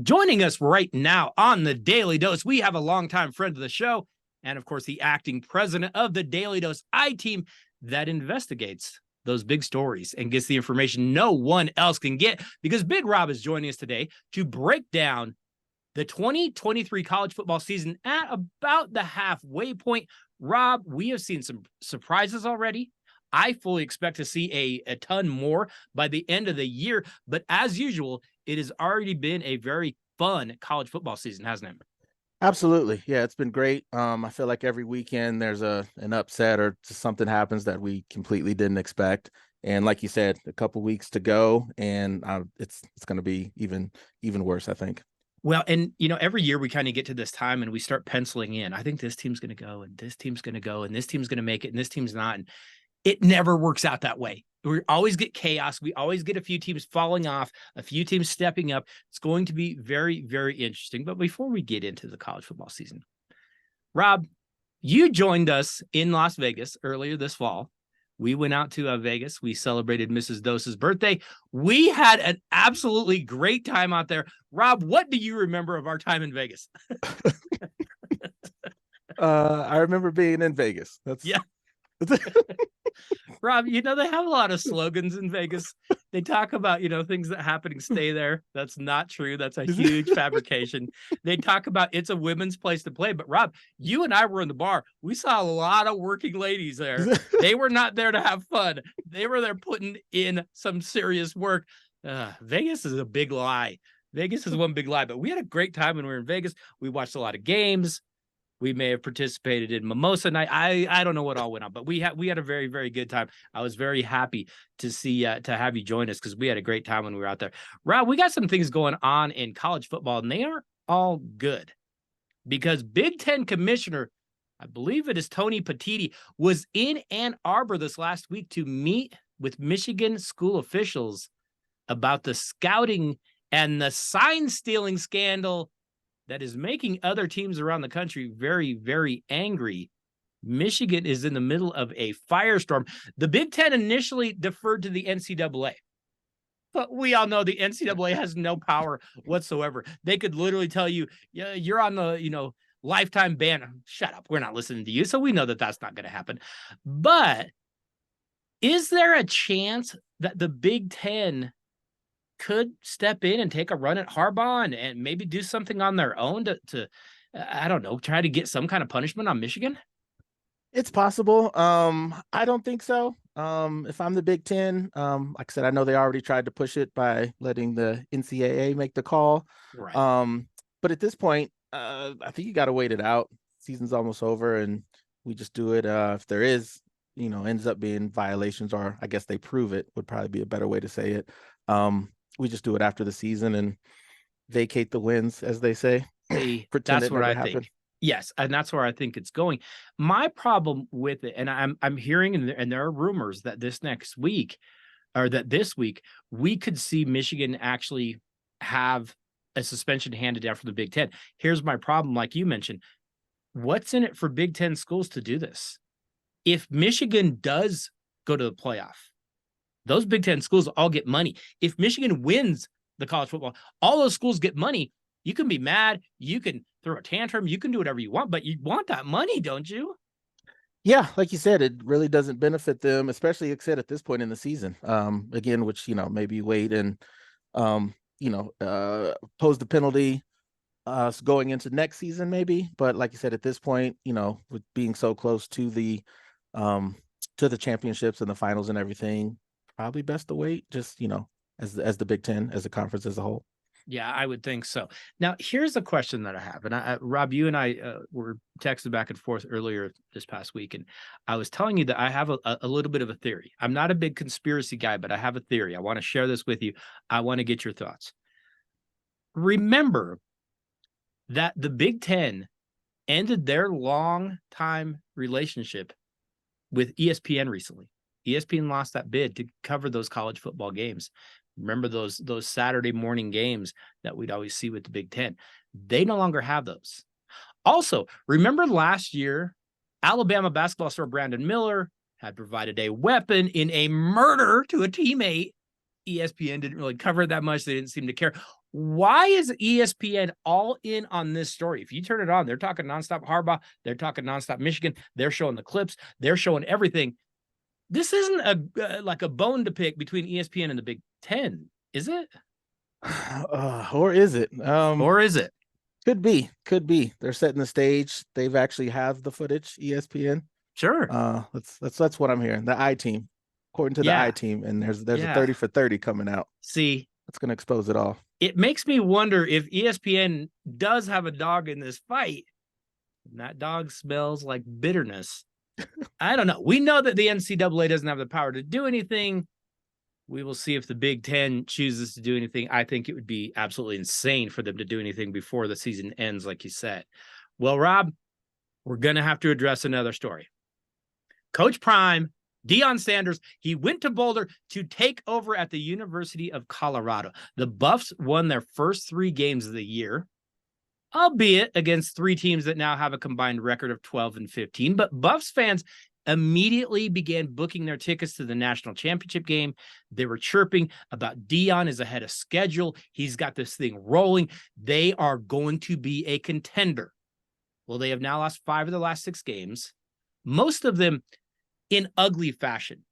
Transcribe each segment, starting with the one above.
Joining us right now on the Daily Dose, we have a longtime friend of the show, and of course, the acting president of the Daily Dose I-Team that investigates those big stories and gets the information no one else can get, because Big Robb is joining us today to break down the 2023 college football season at about the halfway point. Robb, we have seen some surprises already. I fully expect to see a ton more by the end of the year. But as usual, it has already been a very fun college football season, hasn't it? Absolutely. Yeah, it's been great. I feel like every weekend there's an upset or just something happens that we completely didn't expect. And like you said, a couple weeks to go, and it's going to be even worse, I think. Well, and every year we kind of get to this time and we start penciling in. I think this team's going to go, and this team's going to go, and this team's going to make it, and this team's not. And it never works out that way. We always get chaos. We always get a few teams falling off, a few teams stepping up. It's going to be very, very interesting. But before we get into the college football season, Robb, you joined us in Las Vegas earlier this fall. We went out to Vegas. We celebrated Mrs. Dose's birthday. We had an absolutely great time out there. Robb, what do you remember of our time in Vegas? I remember being in Vegas. Yeah. Robb, they have a lot of slogans in Vegas. They talk about, things that happen and stay there. That's not true. That's a huge fabrication. They talk about it's a women's place to play. But Robb, you and I were in the bar. We saw a lot of working ladies there. They were not there to have fun. They were there putting in some serious work. Vegas is a big lie. Vegas is one big lie. But we had a great time when we were in Vegas. We watched a lot of games. We may have participated in mimosa night. I don't know what all went on, but we had a very, very good time. I was very happy to see to have you join us, because we had a great time when we were out there. Robb, we got some things going on in college football, and they aren't all good, because Big Ten commissioner, I believe it is Tony Petitti, was in Ann Arbor this last week to meet with Michigan school officials about the scouting and the sign stealing scandal that is making other teams around the country very, very angry. Michigan is in the middle of a firestorm. The Big Ten initially deferred to the NCAA, but we all know the NCAA has no power whatsoever. They could literally tell you, yeah, you're on the, lifetime ban. Shut up. We're not listening to you. So we know that that's not going to happen. But is there a chance that the Big Ten could step in and take a run at Harbaugh and maybe do something on their own to I don't know, try to get some kind of punishment on Michigan? It's possible. I don't think so. If I'm the Big Ten, like I said, I know they already tried to push it by letting the NCAA make the call. Right. But at this point, I think you got to wait it out. Season's almost over, and we just do it. If there is, ends up being violations, or I guess they prove it, would probably be a better way to say it. We just do it after the season and vacate the wins, as they say. That's what I think. Yes, and that's where I think it's going. My problem with it, and I'm hearing, and there are rumors that this week we could see Michigan actually have a suspension handed down from the Big Ten. Here's my problem, like you mentioned. What's in it for Big Ten schools to do this? If Michigan does go to the playoff, those Big Ten schools all get money. If Michigan wins the college football, all those schools get money. You can be mad. You can throw a tantrum. You can do whatever you want, but you want that money, don't you? Yeah, like you said, it really doesn't benefit them, especially at this point in the season. Again, which, maybe wait and, pose the penalty going into next season, maybe. But like you said, at this point, with being so close to the championships and the finals and everything, probably best to wait, just, as the Big Ten, as a conference as a whole. Yeah, I would think so. Now, here's a question that I have. And Robb, you and I were texting back and forth earlier this past week. And I was telling you that I have a little bit of a theory. I'm not a big conspiracy guy, but I have a theory. I want to share this with you. I want to get your thoughts. Remember that the Big Ten ended their long-time relationship with ESPN recently. ESPN lost that bid to cover those college football games. Remember those Saturday morning games that we'd always see with the Big Ten? They no longer have those. Also, remember last year, Alabama basketball star Brandon Miller had provided a weapon in a murder to a teammate. ESPN didn't really cover it that much. They didn't seem to care. Why is ESPN all in on this story? If you turn it on, they're talking nonstop Harbaugh. They're talking nonstop Michigan. They're showing the clips. They're showing everything. This isn't like a bone to pick between ESPN and the Big Ten, is it? Or is it? Or is it? Could be. Could be. They're setting the stage. They've actually have the footage, ESPN. Sure. That's what I'm hearing. The I team, according to the I team, and there's a 30 for 30 coming out. See, that's gonna expose it all. It makes me wonder if ESPN does have a dog in this fight. And that dog smells like bitterness. I don't know. We know that the NCAA doesn't have the power to do anything. We will see if the Big Ten chooses to do anything. I think it would be absolutely insane for them to do anything before the season ends, like you said. Well, Rob, we're going to have to address another story. Coach Prime, Deion Sanders, he went to Boulder to take over at the University of Colorado. The Buffs won their first 3 games of the year, albeit against 3 teams that now have a combined record of 12-15. But Buffs fans immediately began booking their tickets to the national championship game. They were chirping about Deion is ahead of schedule. He's got this thing rolling. They are going to be a contender. Well, they have now lost 5 of the last 6 games, most of them in ugly fashion.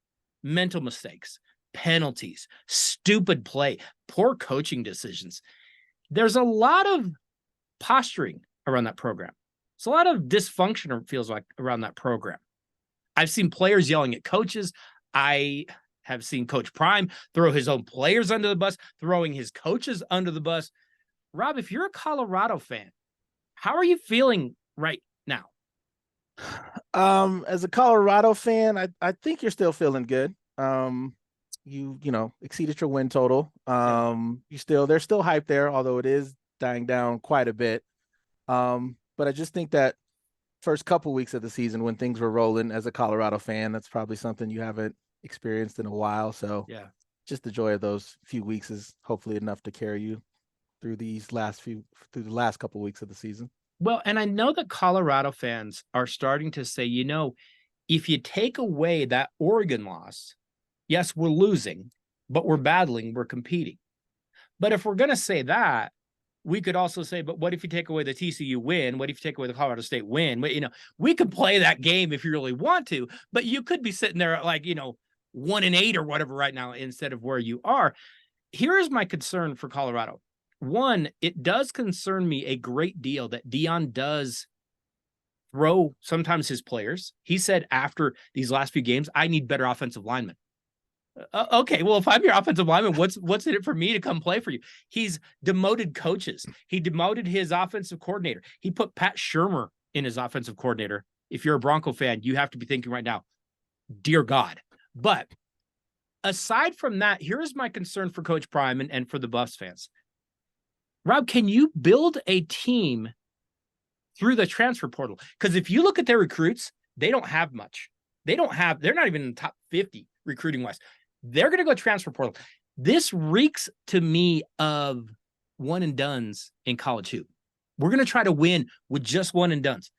Mental mistakes, penalties, stupid play, poor coaching decisions. There's a lot of posturing around that program. It's a lot of dysfunction, it feels like, around that program. I've seen players yelling at coaches. I have seen Coach Prime throw his own players under the bus, throwing his coaches under the bus. Rob, if you're a Colorado fan, how are you feeling right now? As a Colorado fan, I think you're still feeling good. You exceeded your win total. There's still hype there, although it is dying down quite a bit. But I just think that first couple weeks of the season when things were rolling as a Colorado fan, that's probably something you haven't experienced in a while. So just the joy of those few weeks is hopefully enough to carry you through the last couple weeks of the season. Well, and I know that Colorado fans are starting to say, if you take away that Oregon loss, yes, we're losing, but we're battling, we're competing. But if we're going to say that, we could also say, but what if you take away the TCU win? What if you take away the Colorado State win? But, we could play that game if you really want to, but you could be sitting there at 1-8 or whatever right now instead of where you are. Here is my concern for Colorado. One, it does concern me a great deal that Deion does throw sometimes his players. He said after these last few games, I need better offensive linemen. Okay, well, if I'm your offensive lineman, what's in it for me to come play for you? He's demoted coaches. He demoted his offensive coordinator. He put Pat Shurmur in his offensive coordinator. If you're a Bronco fan, you have to be thinking right now, dear God. But aside from that, here's my concern for Coach Prime and for the Buffs fans. Rob, can you build a team through the transfer portal? Because if you look at their recruits, they don't have much. They're not even in the top 50 recruiting wise. They're going to go transfer portal. This reeks to me of one and dones in college hoop. We're going to try to win with just one and dones.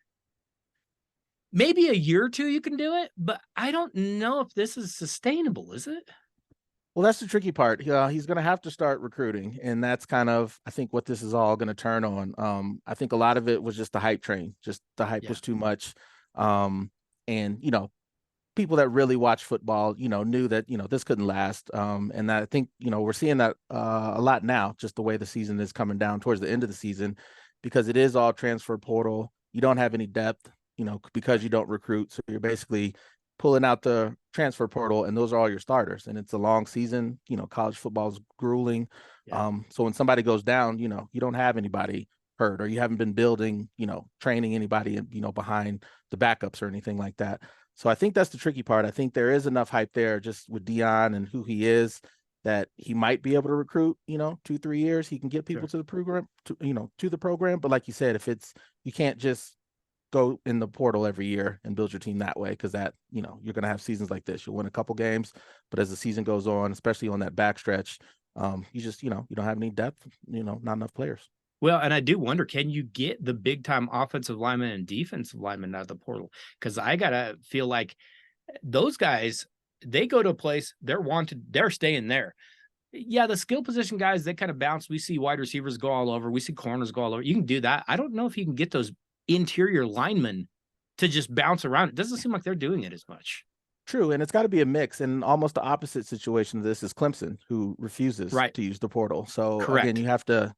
Maybe a year or two you can do it, but I don't know if this is sustainable, is it? Well, that's the tricky part. He's going to have to start recruiting, and that's kind of, I think, what this is all going to turn on. I think a lot of it was just the hype train. Just the hype was too much. And, people that really watch football, knew that, this couldn't last. And that I think, we're seeing that a lot now, just the way the season is coming down towards the end of the season, because it is all transfer portal. You don't have any depth, because you don't recruit. So you're basically pulling out the transfer portal, and those are all your starters. And it's a long season. College football is grueling. So when somebody goes down, you don't have anybody hurt, or you haven't been building, training anybody, behind the backups or anything like that. So I think that's the tricky part. I think there is enough hype there just with Deion and who he is, that he might be able to recruit, 2-3 years. He can get people to the program, to the program. But like you said, you can't just go in the portal every year and build your team that way, because that, you're going to have seasons like this. You'll win a couple games, but as the season goes on, especially on that backstretch, you just, you don't have any depth, not enough players. Well, and I do wonder, can you get the big time offensive linemen and defensive linemen out of the portal? Because I got to feel like those guys, they go to a place, they're wanted, they're staying there. Yeah, the skill position guys, they kind of bounce. We see wide receivers go all over. We see corners go all over. You can do that. I don't know if you can get those interior linemen to just bounce around. It doesn't seem like they're doing it as much. True, and it's got to be a mix. And almost the opposite situation of this is Clemson, who refuses Right. to use the portal. So again, Correct.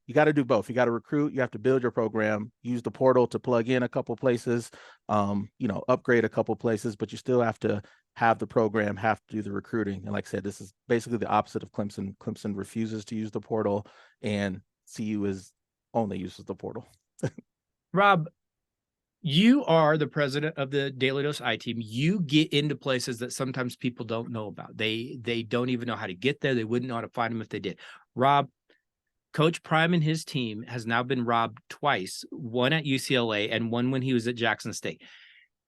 you got to do both. You got to recruit, you have to build your program, use the portal to plug in a couple places, upgrade a couple places, but you still have to have the program, have to do the recruiting. And like I said, this is basically the opposite of Clemson. Clemson refuses to use the portal, and CU is only uses the portal. Rob, you are the president of the Daly Dose I team. You get into places that sometimes people don't know about. They don't even know how to get there. They wouldn't know how to find them if they did. Rob, Coach Prime and his team has now been robbed twice, one at UCLA and one when he was at Jackson State.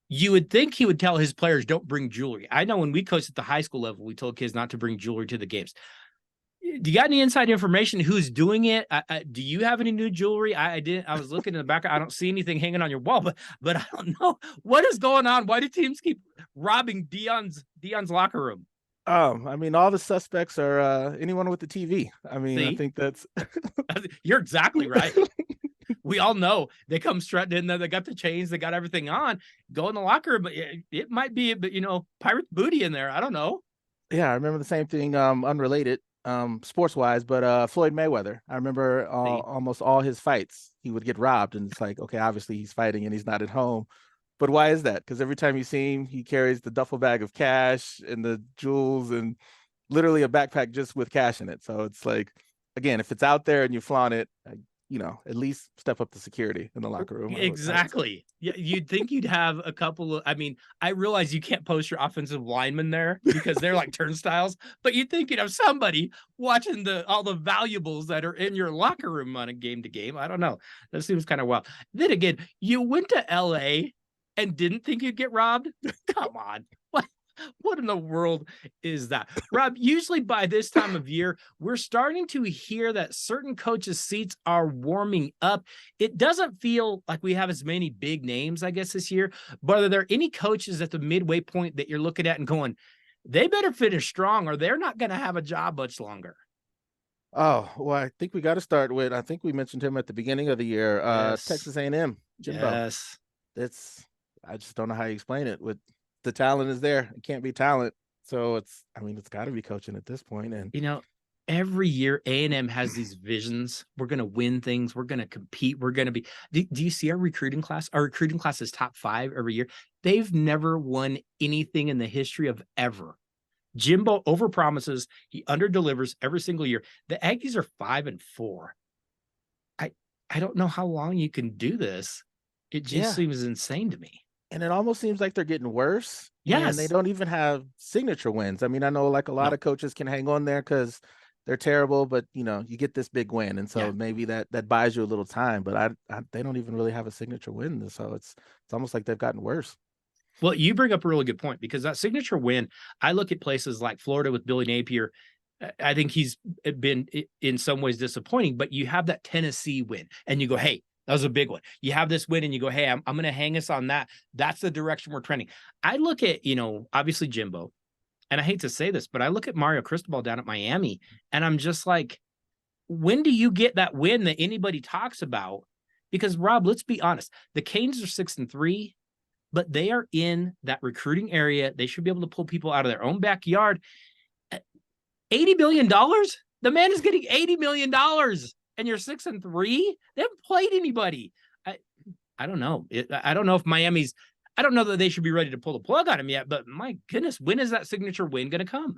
You would think he would tell his players, don't bring jewelry. I know when we coached at the high school level, we told kids not to bring jewelry to the games. Do you got any inside information? Who's doing it? Do you have any new jewelry? I didn't. I was looking in the back. I don't see anything hanging on your wall, but I don't know what is going on. Why do teams keep robbing Deion's locker room? I mean, all the suspects are anyone with the TV. I mean, See? I think that's You're exactly right. We all know they come strutting in there. They got the chains. They got everything on. Go in the locker room. But it might be, but pirate booty in there. I don't know. Yeah, I remember the same thing, unrelated, sports wise, but Floyd Mayweather. I remember almost all his fights, he would get robbed, and it's like, okay, obviously he's fighting and he's not at home. But why is that? Because every time you see him, he carries the duffel bag of cash and the jewels and literally a backpack just with cash in it. So it's like, again, if it's out there and you flaunt it, at least step up the security in the locker room. Exactly. Yeah, you'd think you'd have a couple of. I mean, I realize you can't post your offensive linemen there because they're like turnstiles, but you'd think you'd have somebody watching all the valuables that are in your locker room on a game to game. I don't know. That seems kind of wild. Then again, you went to LA and didn't think you'd get robbed. Come on. What in the world is that? Rob, usually by this time of year, we're starting to hear that certain coaches' seats are warming up. It doesn't feel like we have as many big names, I guess, this year. But are there any coaches at the midway point that you're looking at and going, they better finish strong or they're not going to have a job much longer? Oh, well, I think we got to start with, I think we mentioned him at the beginning of the year, Yes. Texas A&M, Jimbo. Yes. I just don't know how you explain it. With the talent is there, it can't be talent. So it's got to be coaching at this point. And every year A&M has these visions. We're going to win things. We're going to compete. We're going to be. Do you see our recruiting class? Our recruiting class is top 5 every year. They've never won anything in the history of ever. Jimbo overpromises. He underdelivers every single year. The Aggies are 5-4. I don't know how long you can do this. It just seems insane to me. And it almost seems like they're getting worse. Yes. And they don't even have signature wins. I mean, I know like a lot of coaches can hang on there because they're terrible, but you get this big win. And so maybe that buys you a little time, but they don't even really have a signature win. So it's almost like they've gotten worse. Well, you bring up a really good point because that signature win, I look at places like Florida with Billy Napier. I think he's been in some ways disappointing, but you have that Tennessee win and you go, hey, that was a big one. You have this win and you go, hey, I'm going to hang us on that. That's the direction we're trending. I look at, obviously Jimbo, and I hate to say this, but I look at Mario Cristobal down at Miami and I'm just like, when do you get that win that anybody talks about? Because Rob, let's be honest, the Canes are 6-3, but they are in that recruiting area. They should be able to pull people out of their own backyard. $80 million? The man is getting $80 million. And you're 6-3. They haven't played anybody. I don't know. I don't know if Miami's. I don't know that they should be ready to pull the plug on him yet. But my goodness, when is that signature win going to come?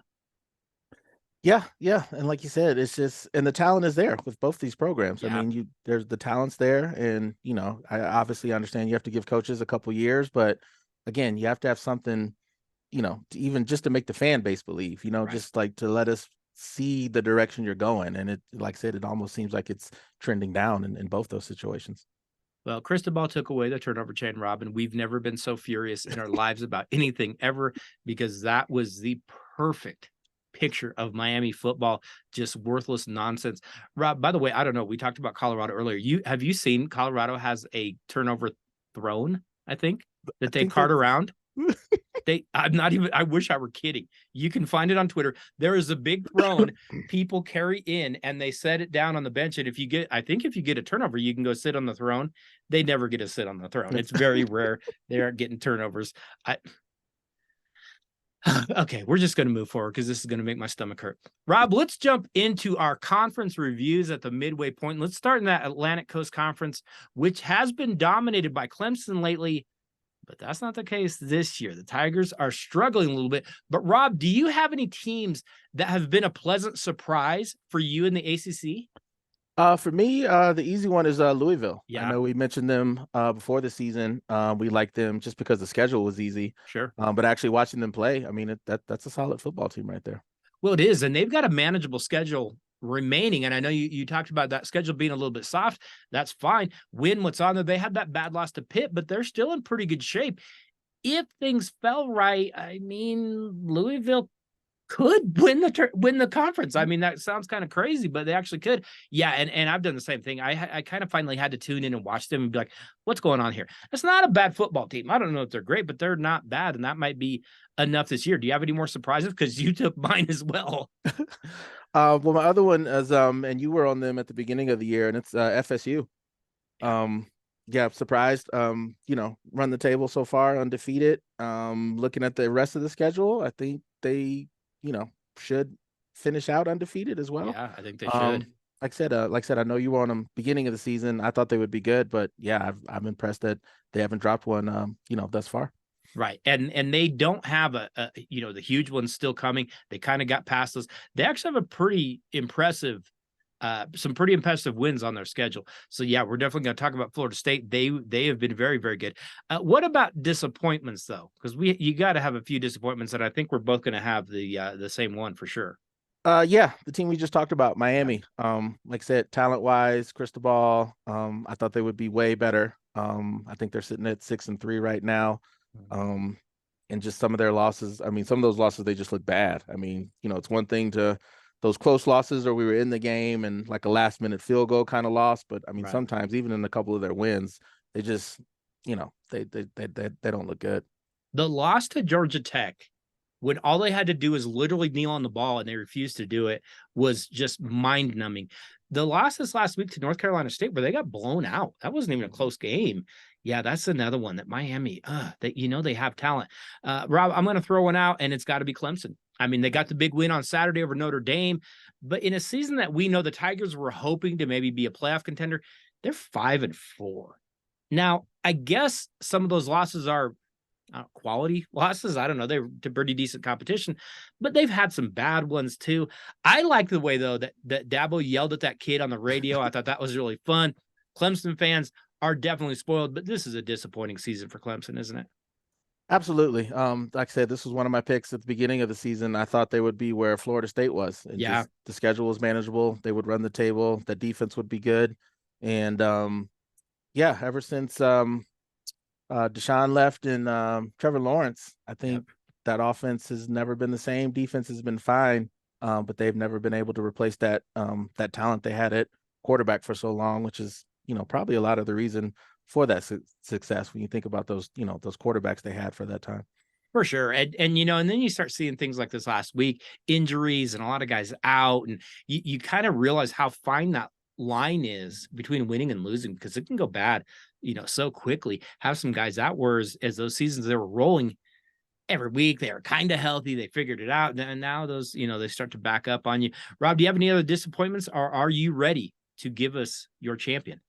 Yeah, and like you said, it's just, and the talent is there with both these programs. I mean, there's the talent's there, and I obviously understand you have to give coaches a couple years, but again, you have to have something, even just to make the fan base believe. Right. Just like to let us see the direction you're going. And it, like I said, it almost seems like it's trending down in both those situations. Well, Cristobal took away the turnover chain, Rob, and we've never been so furious in our lives about anything ever, because that was the perfect picture of Miami football, just worthless nonsense. Rob, by the way, I don't know, we talked about Colorado earlier. Have you seen Colorado has a turnover throne, I think, that they cart around? I'm not even, I wish I were kidding. You can find it on Twitter. There is a big throne people carry in and they set it down on the bench. And I think if you get a turnover, you can go sit on the throne. They never get to sit on the throne. It's very rare. They aren't getting turnovers. Okay, we're just going to move forward because this is going to make my stomach hurt. Rob, let's jump into our conference reviews at the midway point. Let's start in that Atlantic Coast Conference, which has been dominated by Clemson lately, but that's not the case this year. The Tigers are struggling a little bit. But Rob, do you have any teams that have been a pleasant surprise for you in the ACC? For me, the easy one is Louisville. Yeah. I know we mentioned them before the season. We liked them just because the schedule was easy. Sure. But actually watching them play, I mean, that's a solid football team right there. Well, it is, and they've got a manageable schedule remaining. And I know you talked about that schedule being a little bit soft. That's fine. Win what's on there. They had that bad loss to Pitt, but they're still in pretty good shape. If things fell right, I mean, Louisville could win the conference. I mean, that sounds kind of crazy, but they actually could. Yeah, and I've done the same thing. I kind of finally had to tune in and watch them and be like, what's going on here? It's not a bad football team. I don't know if they're great, but they're not bad, and that might be enough this year. Do you have any more surprises? Because you took mine as well. Well, my other one is and you were on them at the beginning of the year, and it's FSU. Yeah, surprised. Run the table so far, undefeated. Looking at the rest of the schedule, I think they should finish out undefeated as well. Yeah, I think they should. Like I said, I know you were on them beginning of the season. I thought they would be good, but yeah, I'm impressed that they haven't dropped one, thus far. Right. And they don't have the huge ones still coming. They kind of got past those. They actually have a pretty impressive some pretty impressive wins on their schedule. So yeah, we're definitely going to talk about Florida State. They have been very, very good. What about disappointments though? Because you got to have a few disappointments, and I think we're both going to have the same one for sure. Yeah, the team we just talked about, Miami. Like I said, talent wise, Cristobal, I thought they would be way better. I think they're sitting at 6-3 right now. And just some of their losses, I mean, some of those losses, they just look bad. I mean, it's one thing to those close losses, or we were in the game and like a last minute field goal kind of loss. But I mean, Right. Sometimes even in a couple of their wins, they just, they don't look good. The loss to Georgia Tech, when all they had to do is literally kneel on the ball and they refused to do it, was just mind numbing. The loss this last week to North Carolina State, where they got blown out, that wasn't even a close game. Yeah, that's another one that Miami, they have talent. Rob, I'm going to throw one out, and it's got to be Clemson. I mean, they got the big win on Saturday over Notre Dame, but in a season that we know the Tigers were hoping to maybe be a playoff contender, they're 5-4. Now, I guess some of those losses are quality losses. I don't know. They're pretty decent competition, but they've had some bad ones too. I like the way though that Dabo yelled at that kid on the radio. I thought that was really fun. Clemson fans are definitely spoiled, but this is a disappointing season for Clemson, isn't it? Absolutely. Like I said, this was one of my picks at the beginning of the season. I thought they would be where Florida State was. And Yeah. the schedule was manageable. They would run the table. The defense would be good. And ever since Deshaun left and Trevor Lawrence, I think that offense has never been the same. Defense has been fine, but they've never been able to replace that talent they had at quarterback for so long, which is probably a lot of the reason for that success when you think about those those quarterbacks they had for that time. For sure. And then you start seeing things like this last week, injuries and a lot of guys out, and you kind of realize how fine that line is between winning and losing, because it can go bad, so quickly. Have some guys out, whereas as those seasons they were rolling every week, they were kind of healthy, they figured it out, and now those, they start to back up on you. Rob, do you have any other disappointments, or are you ready to give us your champion?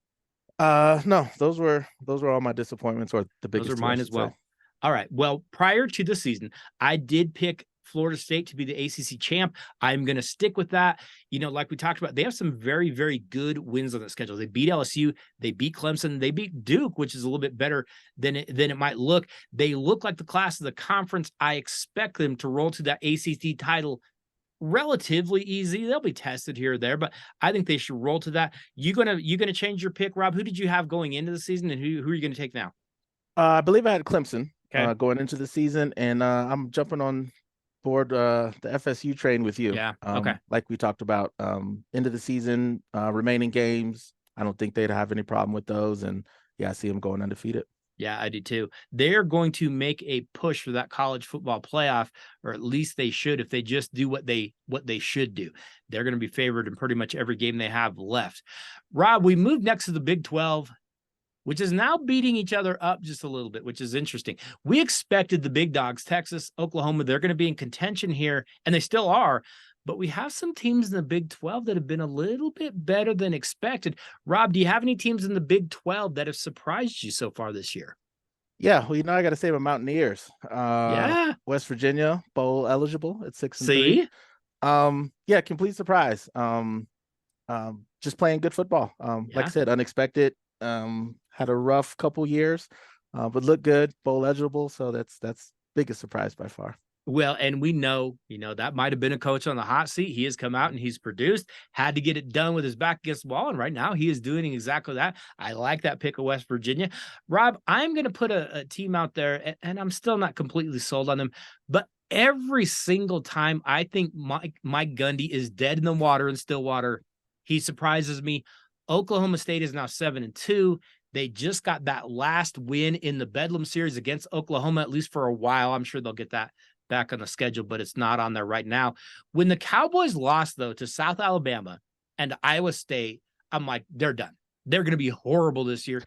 No, those were all my disappointments, or the biggest. Those are mine as well. All right. Well, prior to the season, I did pick Florida State to be the ACC champ. I'm going to stick with that. Like we talked about, they have some very, very good wins on the schedule. They beat LSU, they beat Clemson, they beat Duke, which is a little bit better than it might look. They look like the class of the conference. I expect them to roll to that ACC title relatively easy. They'll be tested here or there, but I think they should roll to that. You gonna change your pick, Rob? Who did you have going into the season, and who are you going to take now? I believe I had Clemson going into the season, and I'm jumping on board the FSU train with you. Yeah. Okay. Like we talked about, end of the season, remaining games, I don't think they'd have any problem with those, and yeah, I see them going undefeated. Yeah, I do too. They're going to make a push for that college football playoff, or at least they should if they just do what they should do. They're going to be favored in pretty much every game they have left. Rob, we move next to the Big 12, which is now beating each other up just a little bit, which is interesting. We expected the big dogs, Texas, Oklahoma, they're going to be in contention here, and they still are. But we have some teams in the Big 12 that have been a little bit better than expected. Rob, do you have any teams in the Big 12 that have surprised you so far this year? Yeah, well, I got to say my Mountaineers. Yeah. West Virginia, bowl eligible at 6-3. See? Yeah, complete surprise. Just playing good football. Like I said, unexpected. Had a rough couple years, but looked good, bowl eligible. So that's biggest surprise by far. Well, and we know, that might have been a coach on the hot seat. He has come out and he's produced, had to get it done with his back against the wall. And right now he is doing exactly that. I like that pick of West Virginia. Rob, I'm going to put a team out there, and I'm still not completely sold on them, but every single time I think Mike Gundy is dead in the water in Stillwater, he surprises me. Oklahoma State is now 7-2. They just got that last win in the Bedlam series against Oklahoma, at least for a while. I'm sure they'll get that back on the schedule, but it's not on there right now. When the Cowboys lost, though, to South Alabama and Iowa State, I'm like, they're done. They're going to be horrible this year.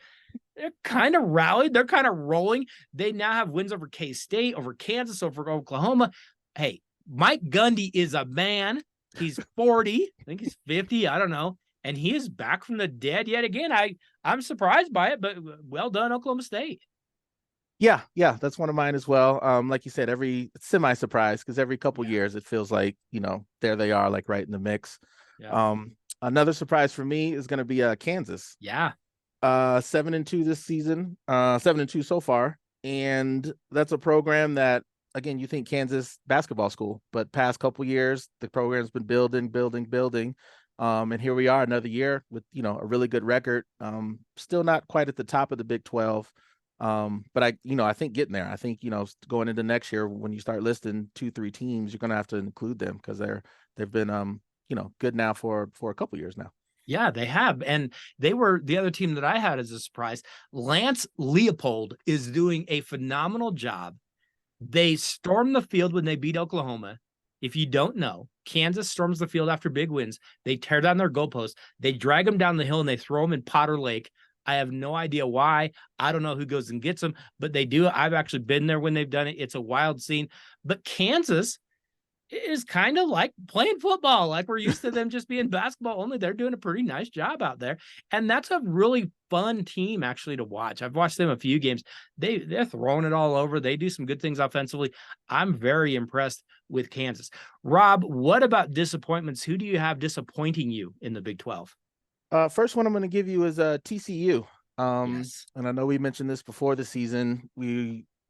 They're kind of rallied. They're kind of rolling. They now have wins over K-State, over Kansas, over Oklahoma. Hey, Mike Gundy is a man. He's 40. I think he's 50. I don't know. And he is back from the dead yet again. I'm surprised by it, but well done, Oklahoma State. Yeah, that's one of mine as well. Like you said, every semi-surprise, because every couple years it feels like, there they are, like right in the mix. Yeah. Another surprise for me is going to be Kansas. Yeah. 7-2 this season, 7-2 so far. And that's a program that, again, you think Kansas basketball school, but past couple years, the program's been building. And here we are another year with, a really good record. Still not quite at the top of the Big 12. But I think getting there, I think, going into next year, when you start listing 2-3 teams, you're going to have to include them because they've been, good now for a couple years now. Yeah, they have. And they were the other team that I had as a surprise. Lance Leopold is doing a phenomenal job. They stormed the field when they beat Oklahoma. If you don't know, Kansas storms the field after big wins. They tear down their goalposts. They drag them down the hill and they throw them in Potter Lake. I have no idea why. I don't know who goes and gets them, but they do. I've actually been there when they've done it. It's a wild scene. But Kansas is kind of like playing football, like we're used to them just being basketball only. They're doing a pretty nice job out there. And that's a really fun team actually to watch. I've watched them a few games. They're throwing it all over. They do some good things offensively. I'm very impressed with Kansas. Rob, what about disappointments? Who do you have disappointing you in the Big 12? First one I'm going to give you is TCU. Yes. And I know we mentioned this before the season.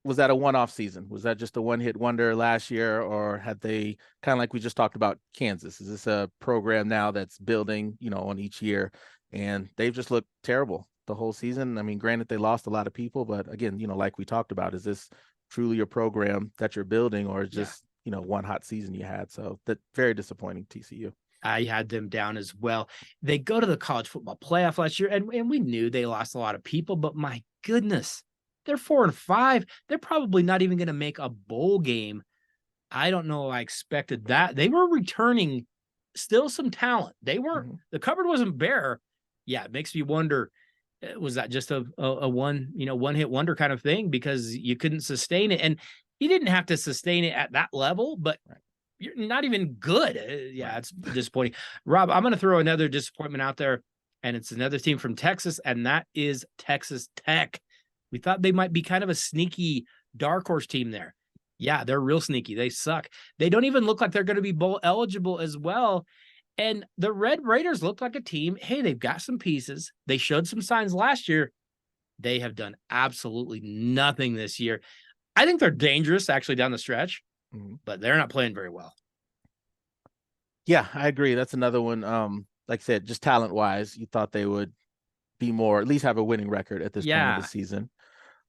Was that a one-off season? Was that just a one-hit wonder last year, or had they, kind of like we just talked about Kansas? Is this a program now that's building, on each year? And they've just looked terrible the whole season. I mean, granted, they lost a lot of people, but again, like we talked about, is this truly a program that you're building, or just, one hot season you had? So that very disappointing, TCU. I had them down as well. They go to the college football playoff last year, and we knew they lost a lot of people, but my goodness, they're 4-5. They're probably not even going to make a bowl game. I don't know. I expected that. They were returning still some talent. They weren't, the cupboard wasn't bare. Yeah. It makes me wonder, was that just a one hit wonder kind of thing, because you couldn't sustain it, and you didn't have to sustain it at that level, but you're not even good. It's disappointing. Rob, I'm going to throw another disappointment out there, and it's another team from Texas, and that is Texas Tech. We thought they might be kind of a sneaky dark horse team there. Yeah, they're real sneaky. They suck. They don't even look like they're going to be bowl eligible as well. And the Red Raiders look like a team. Hey, they've got some pieces. They showed some signs last year. They have done absolutely nothing this year. I think they're dangerous actually down the stretch, but they're not playing very well. Yeah, I agree. That's another one. Like I said, just talent wise, you thought they would be more, at least have a winning record at this point of the season.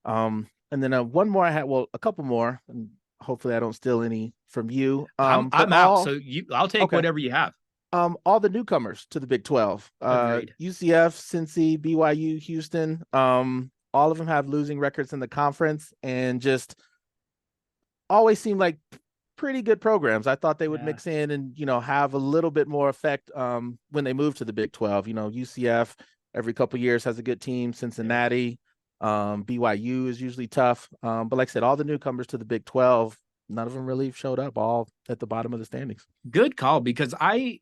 And then one more I had, a couple more, and hopefully I don't steal any from you. I'm out, so I'll take whatever you have. All the newcomers to the Big 12, UCF, Cincy, BYU, Houston. all of them have losing records in the conference, and just always seem like pretty good programs. I thought they would mix in and, have a little bit more effect when they move to the Big 12. UCF every couple of years has a good team. Cincinnati, BYU is usually tough. But like I said, all the newcomers to the Big 12, none of them really showed up, all at the bottom of the standings. Good call, because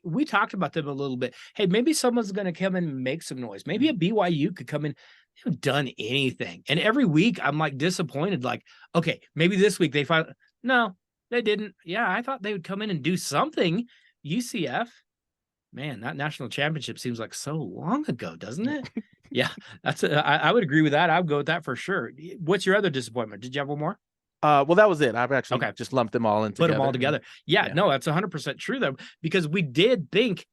we talked about them a little bit. Hey, maybe someone's going to come in and make some noise. Maybe a BYU could come in. They haven't done anything. And every week I'm like disappointed. Like, okay, maybe this week they finally, no, they didn't. Yeah, I thought they would come in and do something. UCF, man, that national championship seems like so long ago, doesn't it? Yeah, I would agree with that. I would go with that for sure. What's your other disappointment? Did you have one more? Well, that was it. I've actually just lumped them all in together. Put them all together. Yeah, no, that's 100% true though, because we did think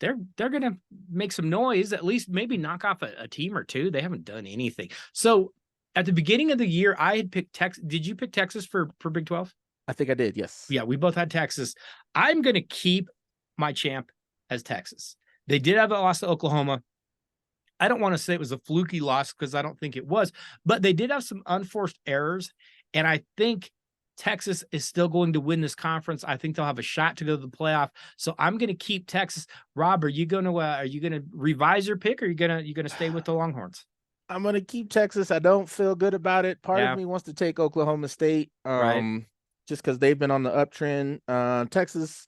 they're gonna make some noise, at least maybe knock off a team or two. They haven't done anything. So at the beginning of the year, I had picked Texas. Did you pick Texas for Big 12? I think I did, yes. Yeah, we both had Texas. I'm gonna keep my champ as Texas. They did have a loss to Oklahoma. I don't want to say it was a fluky loss because I don't think it was, but they did have some unforced errors. And I think Texas is still going to win this conference. I think they'll have a shot to go to the playoff. So I'm going to keep Texas. Rob, are you going to revise your pick, or are you going to stay with the Longhorns? I'm going to keep Texas. I don't feel good about it. Part of me wants to take Oklahoma State, just because they've been on the uptrend. Texas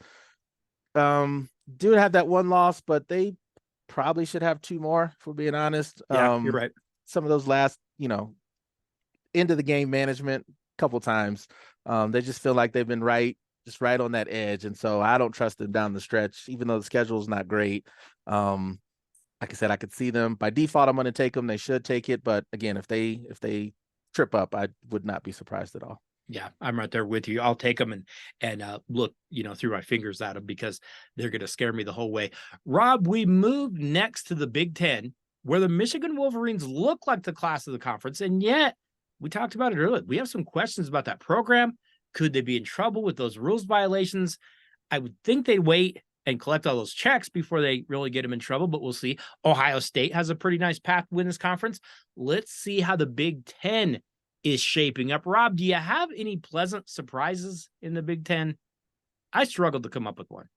do have that one loss, but they probably should have two more, if we're being honest. Yeah, you're right. Some of those last, end of the game management a couple times, they just feel like they've been right on that edge. And so I don't trust them down the stretch, even though the schedule is not great. Like I said, I could see them by default. I'm going to take them. They should take it. But again, if they trip up, I would not be surprised at all. Yeah, I'm right there with you. I'll take them and look, through my fingers at them, because they're going to scare me the whole way. Rob, we move next to the Big Ten, where the Michigan Wolverines look like the class of the conference. And yet, we talked about it earlier, we have some questions about that program. Could they be in trouble with those rules violations? I would think they'd wait and collect all those checks before they really get them in trouble, but we'll see. Ohio State has a pretty nice path to win this conference. Let's see how the Big Ten is shaping up. Rob, do you have any pleasant surprises in the Big Ten? I struggled to come up with one.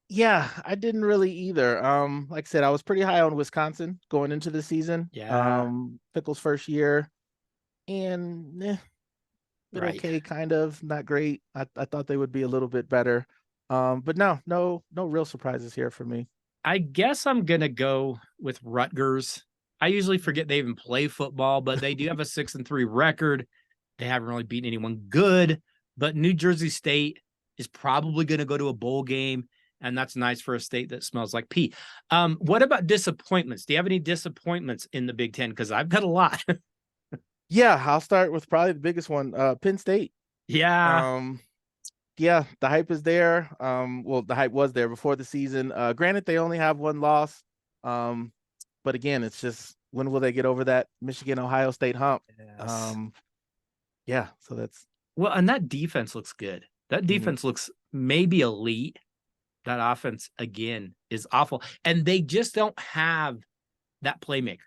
Yeah, I didn't really either. Like I said, I was pretty high on Wisconsin going into the season. Yeah. Pickle's first year, and okay, kind of not great. I thought they would be a little bit better. But no real surprises here for me. I guess I'm gonna go with Rutgers. I usually forget they even play football, but they do have a 6-3 record. They haven't really beaten anyone good, but New Jersey State is probably going to go to a bowl game, and that's nice for a state that smells like pee. What about disappointments? Do you have any disappointments in the Big Ten? Because I've got a lot. Yeah, I'll start with probably the biggest one, Penn State. Yeah. Yeah, the hype is there. Well, the hype was there before the season. Granted, they only have one loss. But again, it's just, when will they get over that Michigan-Ohio State hump? Yes. Yeah, so that's... Well, and that defense looks good. That defense looks maybe elite. That offense, again, is awful. And they just don't have that playmaker.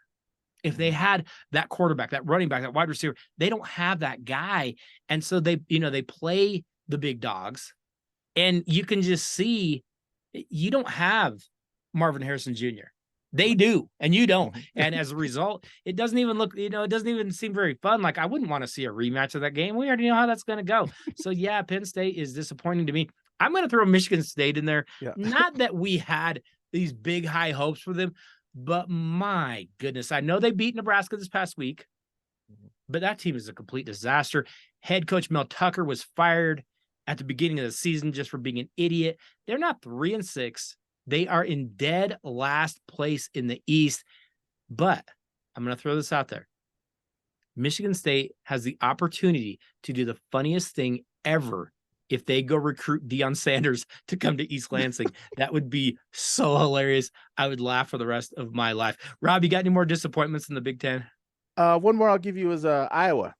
If they had that quarterback, that running back, that wide receiver, they don't have that guy. And so they play the big dogs. And you can just see, you don't have Marvin Harrison Jr. They do, and you don't. And as a result, it doesn't even look, it doesn't even seem very fun. Like, I wouldn't want to see a rematch of that game. We already know how that's going to go. So yeah, Penn State is disappointing to me. I'm going to throw Michigan State in there. Yeah. Not that we had these big high hopes for them, but my goodness, I know they beat Nebraska this past week, but that team is a complete disaster. Head coach Mel Tucker was fired at the beginning of the season just for being an idiot. They're not 3-6. They are in dead last place in the East. But I'm going to throw this out there. Michigan State has the opportunity to do the funniest thing ever if they go recruit Deion Sanders to come to East Lansing. That would be so hilarious. I would laugh for the rest of my life. Rob, you got any more disappointments in the Big Ten? One more I'll give you is Iowa.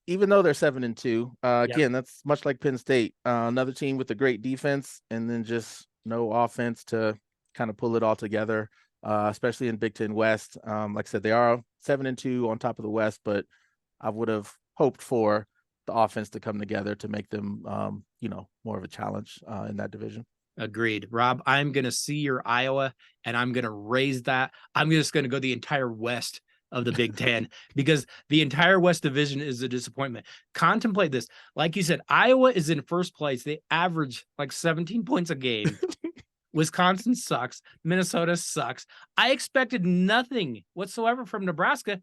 Even though they're 7-2, again, that's much like Penn State. Another team with a great defense, and then just no offense to kind of pull it all together, especially in Big Ten West. Like I said, they are 7-2 on top of the West, but I would have hoped for the offense to come together to make them, more of a challenge in that division. Agreed. Rob, I'm going to see your Iowa, and I'm going to raise that. I'm just going to go the entire West of the Big Ten because the entire West Division is a disappointment. Contemplate this. Like you said, Iowa is in first place. They average like 17 points a game. Wisconsin sucks. Minnesota sucks. I expected nothing whatsoever from Nebraska.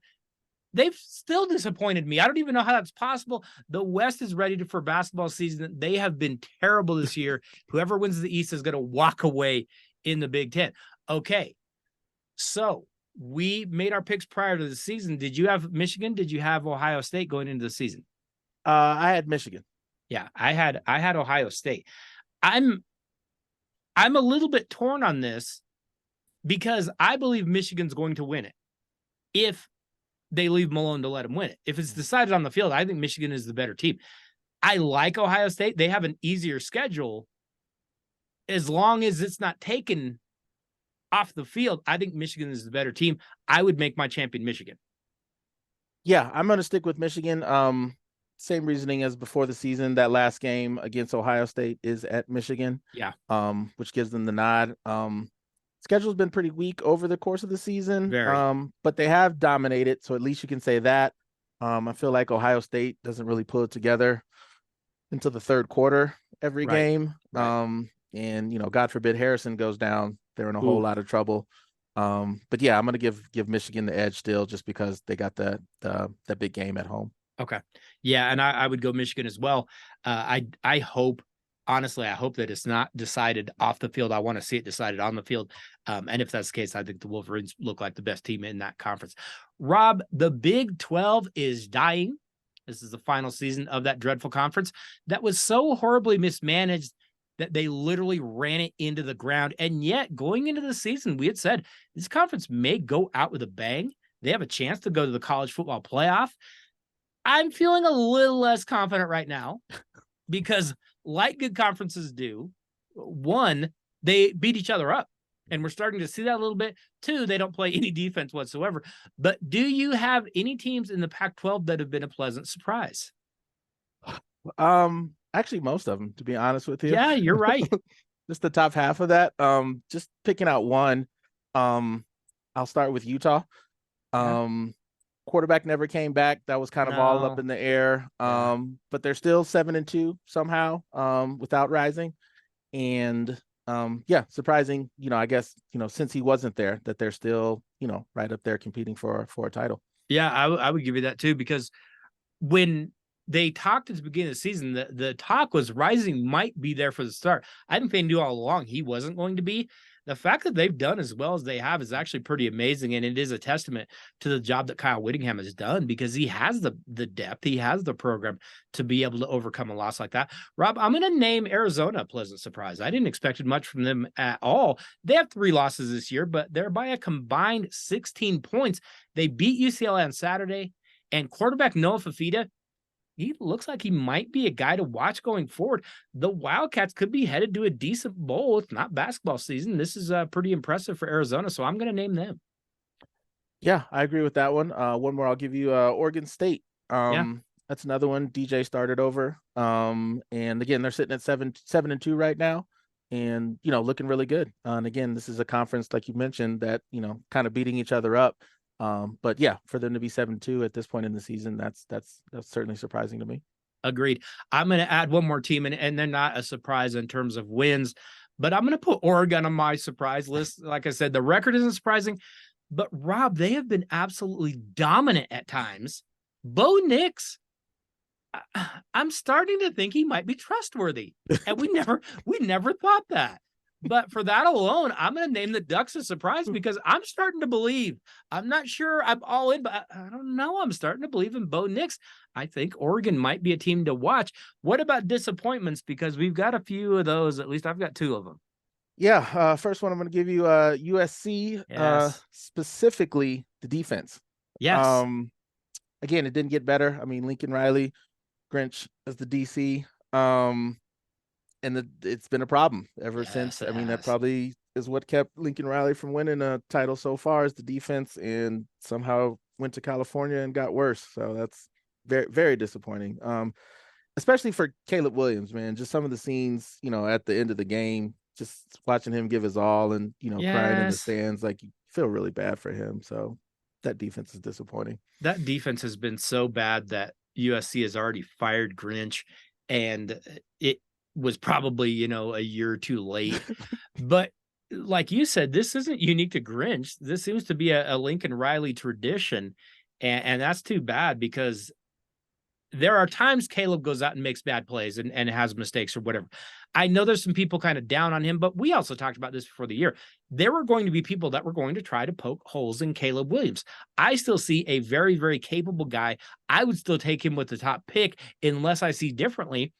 They've still disappointed me. I don't even know how that's possible. The West is ready for basketball season. They have been terrible this year. Whoever wins the East is going to walk away in the Big Ten. Okay, so we made our picks prior to the season. Did you have Michigan? Did you have Ohio State going into the season? I had Michigan. Yeah, I had Ohio State. I'm a little bit torn on this because I believe Michigan's going to win it if they leave Malone to let him win it. If it's decided on the field, I think Michigan is the better team. I like Ohio State. They have an easier schedule. As long as it's not taken off the field, I think Michigan is the better team. I would make my champion Michigan. Yeah, I'm going to stick with Michigan. Same reasoning as before the season. That last game against Ohio State is at Michigan. Yeah. Which gives them the nod. Schedule's been pretty weak over the course of the season. Very. But they have dominated, so at least you can say that. I feel like Ohio State doesn't really pull it together until the third quarter every game. Right. And God forbid Harrison goes down, they're in a whole lot of trouble. But yeah, I'm gonna give Michigan the edge still, just because they got that big game at home. Okay. Yeah, and I would go Michigan as well. I hope, honestly, I hope that it's not decided off the field. I want to see it decided on the field. And if that's the case, I think the Wolverines look like the best team in that conference. Rob, the Big 12 is dying. This is the final season of that dreadful conference that was so horribly mismanaged that they literally ran it into the ground. And yet, going into the season, we had said this conference may go out with a bang. They have a chance to go to the college football playoff. I'm feeling a little less confident right now because, like good conferences do, one, they beat each other up, and we're starting to see that a little bit. Two, they don't play any defense whatsoever. But do you have any teams in the Pac-12 that have been a pleasant surprise? Actually, most of them, to be honest with you. Yeah, you're right. Just the top half of that. Just picking out one. I'll start with Utah. Quarterback never came back. That was kind of all up in the air. But they're still 7-2 somehow, without rising. And surprising, I guess, since he wasn't there, that they're still, right up there competing for a title. Yeah, I would give you that too, because when they talked at the beginning of the season, the talk was Rising might be there for the start. I think they knew all along he wasn't going to be. The fact that they've done as well as they have is actually pretty amazing, and it is a testament to the job that Kyle Whittingham has done, because he has the depth, he has the program to be able to overcome a loss like that. Rob, I'm going to name Arizona a pleasant surprise. I didn't expect much from them at all. They have 3 losses this year, but they're by a combined 16 points. They beat UCLA on Saturday, and quarterback Noah Fafita, he looks like he might be a guy to watch going forward. The Wildcats could be headed to a decent bowl. It's not basketball season. This is pretty impressive for Arizona, so I'm going to name them. Yeah, I agree with that one. One more I'll give you, Oregon State. That's another one. DJ started over. And again, they're sitting at 7-2 right now, and looking really good. And again, this is a conference, like you mentioned, that kind of beating each other up. But yeah, for them to be 7-2 at this point in the season, that's certainly surprising to me. Agreed. I'm going to add one more team, and they're not a surprise in terms of wins, but I'm going to put Oregon on my surprise list. Like I said, the record isn't surprising, but Rob, they have been absolutely dominant at times. Bo Nix, I'm starting to think he might be trustworthy, and we never thought that. But for that alone, I'm going to name the Ducks a surprise, because I'm starting to believe. I'm not sure I'm all in, but I don't know. I'm starting to believe in Bo Nix. I think Oregon might be a team to watch. What about disappointments? Because we've got a few of those. At least I've got 2 of them. Yeah. First one, I'm going to give you USC, specifically the defense. Yes. Again, it didn't get better. I mean, Lincoln Riley, Grinch as the DC. And it's been a problem ever since. I mean, that probably is what kept Lincoln Riley from winning a title so far, is the defense. And somehow, went to California and got worse. So that's very, very disappointing. Especially for Caleb Williams, man. Just some of the scenes, at the end of the game, just watching him give his all and, crying in the Yes. stands, like you feel really bad for him. So that defense is disappointing. That defense has been so bad that USC has already fired Grinch, and it was probably, a year or two late. But like you said, this isn't unique to Grinch. This seems to be a Lincoln Riley tradition. And that's too bad, because there are times Caleb goes out and makes bad plays and has mistakes or whatever. I know there's some people kind of down on him, but we also talked about this before the year. There were going to be people that were going to try to poke holes in Caleb Williams. I still see a very, very capable guy. I would still take him with the top pick unless I see differently.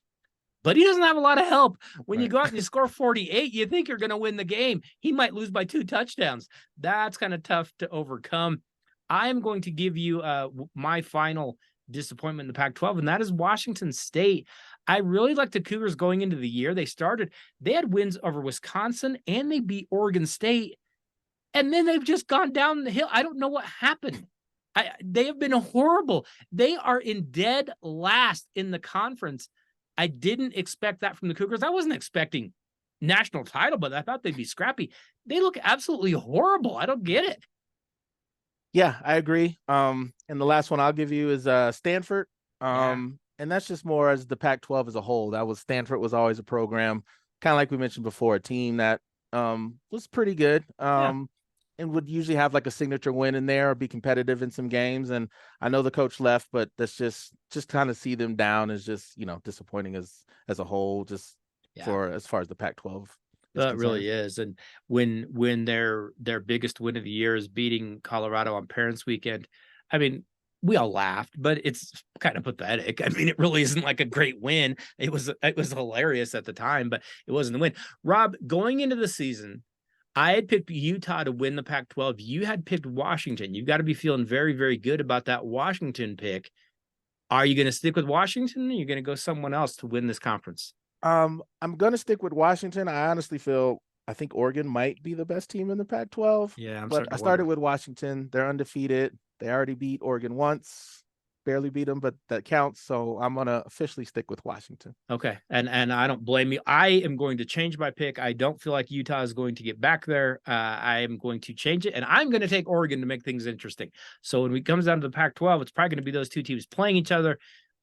But he doesn't have a lot of help. When you go out and you score 48, you think you're going to win the game. He might lose by 2 touchdowns. That's kind of tough to overcome. I'm going to give you my final disappointment in the Pac-12, and that is Washington State. I really like the Cougars going into the year. They had wins over Wisconsin, and they beat Oregon State, and then they've just gone down the hill. I don't know what happened. They have been horrible. They are in dead last in the conference. I didn't expect that from the Cougars. I wasn't expecting national title, but I thought they'd be scrappy. They look absolutely horrible. I don't get it. Yeah, I agree. And the last one I'll give you is Stanford. And that's just more as the Pac-12 as a whole. Stanford was always a program, kind of like we mentioned before, a team that was pretty good. And would usually have like a signature win in there or be competitive in some games. And I know the coach left, but that's just kind of see them down is just, disappointing as a whole, just for as far as the Pac-12. That really is. And when their biggest win of the year is beating Colorado on Parents Weekend, I mean, we all laughed, but it's kind of pathetic. I mean, it really isn't like a great win. It was hilarious at the time, but it wasn't the win. Rob, going into the season, I had picked Utah to win the Pac-12. You had picked Washington. You've got to be feeling very, very good about that Washington pick. Are you going to stick with Washington, or are you going to go someone else to win this conference? I'm going to stick with Washington. I think Oregon might be the best team in the Pac-12. Yeah, I started with Washington. They're undefeated. They already beat Oregon once, barely beat them, but that counts. So I'm going to officially stick with Washington. Okay. And I don't blame you. I am going to change my pick. I don't feel like Utah is going to get back there. I am going to change it, and I'm going to take Oregon to make things interesting. So when it comes down to the Pac-12, it's probably going to be those two teams playing each other.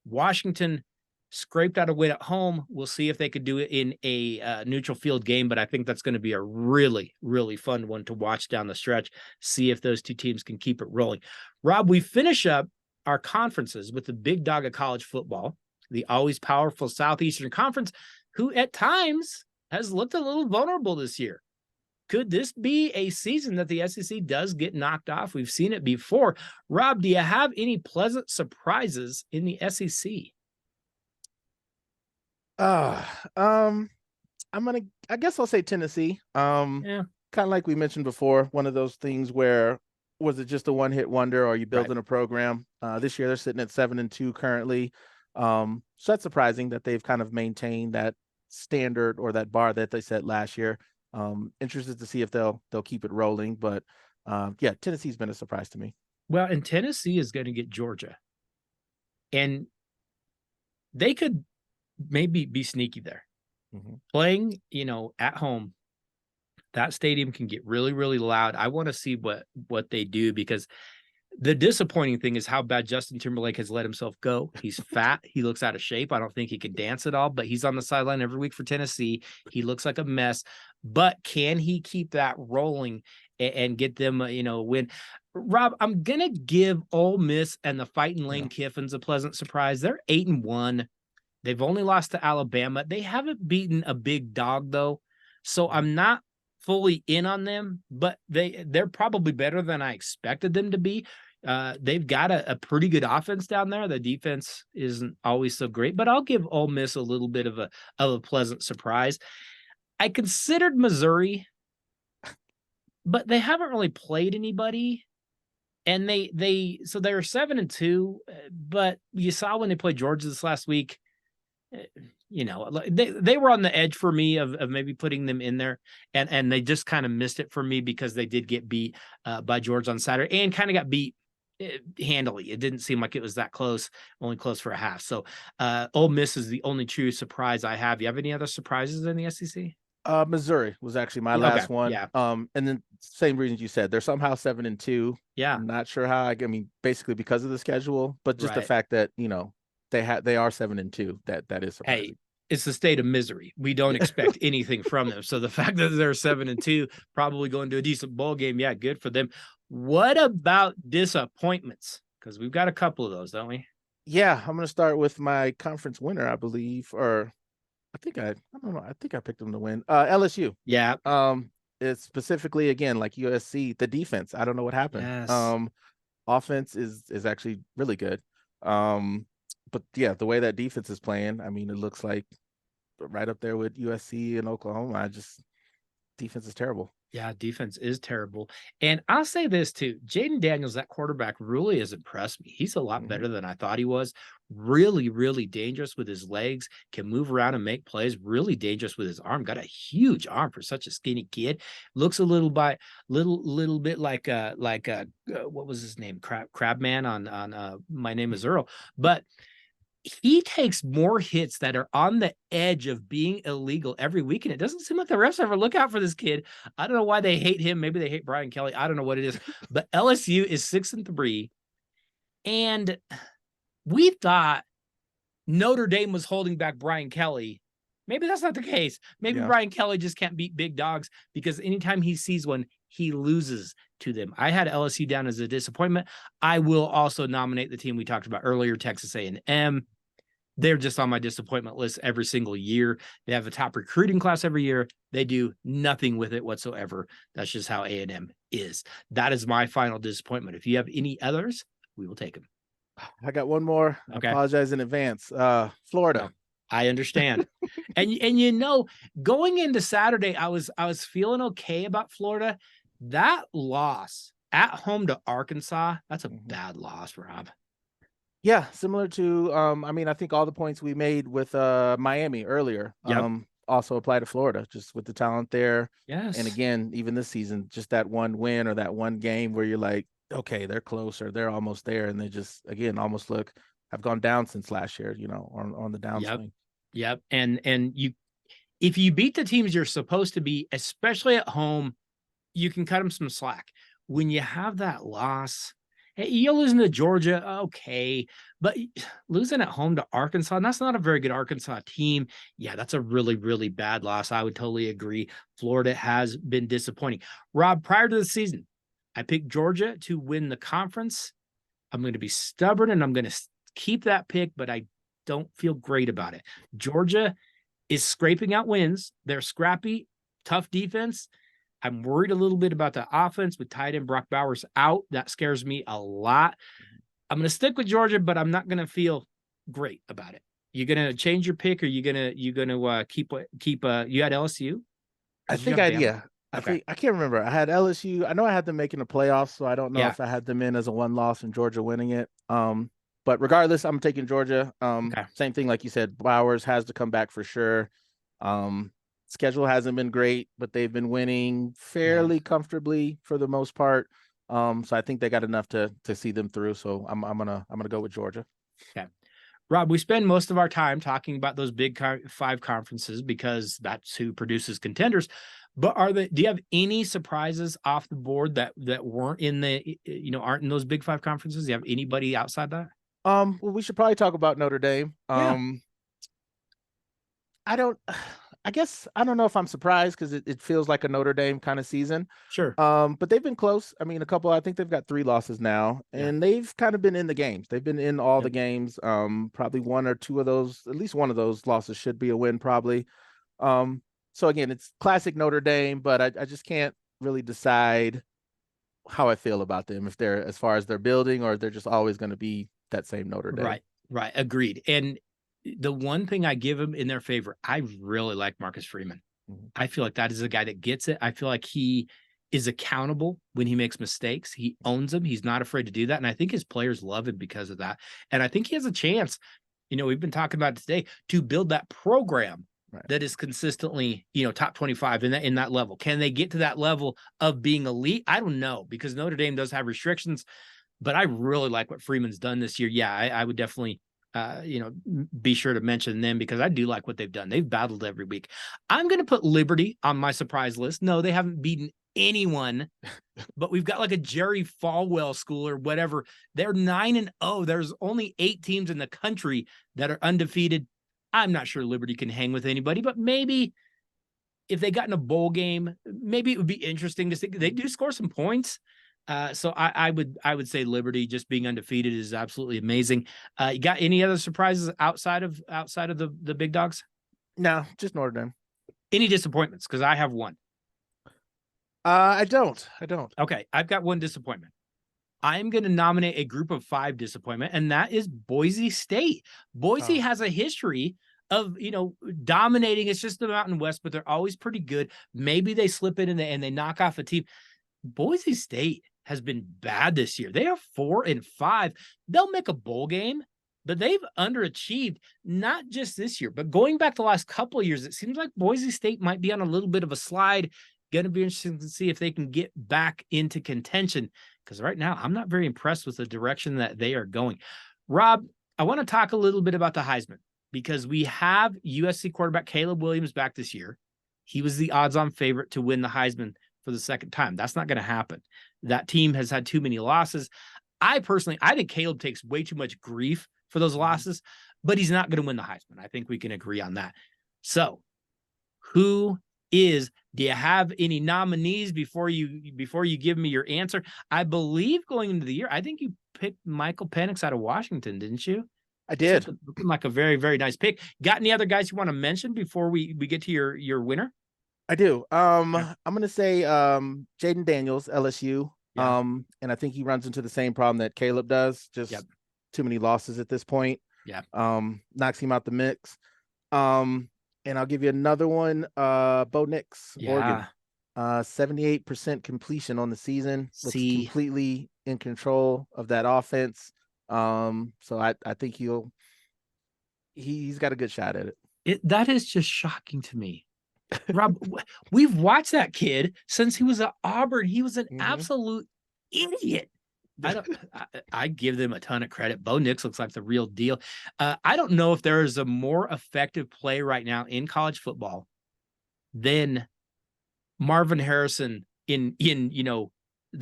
Washington scraped out a win at home. We'll see if they could do it in a neutral field game, but I think that's going to be a really, really fun one to watch down the stretch. See if those two teams can keep it rolling. Rob, we finish up our conferences with the big dog of college football, the always powerful Southeastern Conference, who at times has looked a little vulnerable this year. Could this be a season that the SEC does get knocked off? We've seen it before. Rob, do you have any pleasant surprises in the SEC? I guess I'll say Tennessee. Kind of like we mentioned before, one of those things where was it just a one-hit wonder, or are you building a program? This year they're sitting at 7-2 currently. So that's surprising that they've kind of maintained that standard or that bar that they set last year. Interested to see if they'll keep it rolling, but Tennessee's been a surprise to me. Well, and Tennessee is going to get Georgia, and they could maybe be sneaky there. Playing, at home, that stadium can get really, really loud. I want to see what they do, because the disappointing thing is how bad Justin Timberlake has let himself go. He's fat. He looks out of shape. I don't think he can dance at all, but he's on the sideline every week for Tennessee. He looks like a mess, but can he keep that rolling and get them, a win? Rob, I'm going to give Ole Miss and the Fighting Lane Kiffins a pleasant surprise. They're 8-1. They've only lost to Alabama. They haven't beaten a big dog, though, so I'm not fully in on them, but they're probably better than I expected them to be. They've got a pretty good offense down there. The defense isn't always so great, but I'll give Ole Miss a little bit of a pleasant surprise. I considered Missouri, but they haven't really played anybody. And they're 7-2, but you saw when they played Georgia this last week, they were on the edge for me of maybe putting them in there, and they just kind of missed it for me because they did get beat by Georgia on Saturday and kind of got beat handily. It didn't seem like it was that close, only close for a half. So Ole Miss is the only true surprise I have. You have any other surprises in the SEC? Missouri was actually my Yeah, okay. last one. Yeah. And then same reasons you said. They're somehow 7-2. Yeah. I'm not sure how. I mean, basically because of the schedule, but just the Right. fact that they are 7-2. That is surprising. Hey, it's the state of misery. We don't expect anything from them. So the fact that they're 7-2, probably going to a decent bowl game, yeah, good for them. What about disappointments? Because we've got a couple of those, don't we? Yeah, I'm gonna start with my conference winner, I believe, or I don't know. I think I picked them to win. LSU. Yeah. It's specifically again like USC, the defense. I don't know what happened. Yes. Offense is actually really good. But yeah, the way that defense is playing, I mean, it looks like right up there with USC and Oklahoma. Defense is terrible. Yeah, defense is terrible. And I'll say this too. Jaden Daniels, that quarterback, really has impressed me. He's a lot better than I thought he was. Really, really dangerous with his legs, can move around and make plays, really dangerous with his arm. Got a huge arm for such a skinny kid. Looks a little bit like what was his name? Crabman on My Name is Earl. But he takes more hits that are on the edge of being illegal every week, and it doesn't seem like the refs ever look out for this kid. I don't know why they hate him. Maybe they hate Brian Kelly. I don't know what it is, but LSU is 6-3, and we thought Notre Dame was holding back Brian Kelly. Maybe that's not the case. Maybe Brian Kelly just can't beat big dogs because anytime he sees one, he loses to them. I had LSU down as a disappointment. I will also nominate the team we talked about earlier, Texas A&M. They're just on my disappointment list every single year. They have a top recruiting class every year. They do nothing with it whatsoever. That's just how A&M is. That is my final disappointment. If you have any others, we will take them. I got one more. Okay. I apologize in advance. Florida. No, I understand. and going into Saturday, I was feeling okay about Florida. That loss at home to Arkansas, that's a bad loss, Rob. Yeah, similar to I mean, I think all the points we made with Miami earlier also apply to Florida, just with the talent there. Yes. And again, even this season, just that one win or that one game where you're like, okay, they're closer, they're almost there, and they just again almost have gone down since last year, on the downswing. Yep. And if you beat the teams you're supposed to be, especially at home, you can cut them some slack. When you have that loss, you're losing to Georgia, okay, but losing at home to Arkansas, and that's not a very good Arkansas team. Yeah, that's a really, really bad loss. I would totally agree. Florida has been disappointing. Rob, prior to the season, I picked Georgia to win the conference. I'm going to be stubborn, and I'm going to keep that pick, but I don't feel great about it. Georgia is scraping out wins. They're scrappy, tough defense. I'm worried a little bit about the offense with tight end Brock Bowers out. That scares me a lot. I'm going to stick with Georgia, but I'm not going to feel great about it. You going to change your pick, or you going to keep you had LSU? I think I can't remember. I had LSU. I know I had them making the playoffs, so I don't know if I had them in as a one loss and Georgia winning it. But regardless, I'm taking Georgia. Same thing, like you said, Bowers has to come back for sure. Schedule hasn't been great, but they've been winning fairly comfortably for the most part. So I think they got enough to see them through. So I'm gonna go with Georgia. Okay. Rob, we spend most of our time talking about those big five conferences because that's who produces contenders. But do you have any surprises off the board that weren't in aren't in those big five conferences? Do you have anybody outside that? Well, we should probably talk about Notre Dame. I guess I don't know if I'm surprised because it feels like a Notre Dame kind of season. Sure. But they've been close. I mean, I think they've got 3 losses now, and they've kind of been in the games. They've been in all the games. Probably one or two of those, at least one of those losses should be a win probably. So again, it's classic Notre Dame, but I just can't really decide how I feel about them, if they're, as far as their building, or they're just always going to be that same Notre Dame. Right. Agreed. And the one thing I give them in their favor, I really like Marcus Freeman. I feel like that is a guy that gets it. I feel like he is accountable when he makes mistakes. He owns them. He's not afraid to do that. And I think his players love him because of that. And I think he has a chance, we've been talking about it today, to build that program that is consistently, top 25 in that level. Can they get to that level of being elite? I don't know, because Notre Dame does have restrictions. but I really like what Freeman's done this year. Yeah, I would definitely, be sure to mention them because I do like what they've done. They've battled every week. I'm going to put Liberty on my surprise list. No, they haven't beaten anyone, but we've got like a Jerry Falwell school or whatever. They're 9-0. There's only 8 teams in the country that are undefeated. I'm not sure Liberty can hang with anybody, but maybe if they got in a bowl game, maybe it would be interesting to see. They do score some points. So I would say Liberty just being undefeated is absolutely amazing. You got any other surprises outside of the big dogs? No, just Notre Dame. Any disappointments? Because I have one. I don't. Okay, I've got one disappointment. I'm going to nominate a group of 5 disappointment, and that is Boise State. Boise has a history of, dominating. It's just the Mountain West, but they're always pretty good. Maybe they slip in and they knock off a team. Boise State has been bad this year. They are 4-5. They'll make a bowl game, but they've underachieved, not just this year, but going back the last couple of years, it seems like Boise State might be on a little bit of a slide. Going to be interesting to see if they can get back into contention, because right now I'm not very impressed with the direction that they are going. Rob, I want to talk a little bit about the Heisman because we have USC quarterback Caleb Williams back this year. He was the odds-on favorite to win the Heisman for the second time. That's not going to happen. That team has had too many losses. I think Caleb takes way too much grief for those losses, but he's not going to win the Heisman. I think we can agree on that. So do you have any nominees before you give me your answer? I believe going into the year, I think you picked Michael Penix out of Washington, didn't you? I did. Looking like a very, very nice pick. Got any other guys you want to mention before we get to your winner? I do. I'm going to say Jaden Daniels, LSU. Yeah. And I think he runs into the same problem that Caleb does. Just too many losses at this point. Yeah. Knocks him out the mix. And I'll give you another one. Bo Nix, Oregon. 78% completion on the season. Looks completely in control of that offense. So I think he's got a good shot at it. That is just shocking to me. Rob, we've watched that kid since he was at Auburn. He was an absolute idiot. I give them a ton of credit. Bo Nix looks like the real deal. I don't know if there is a more effective play right now in college football than Marvin Harrison in the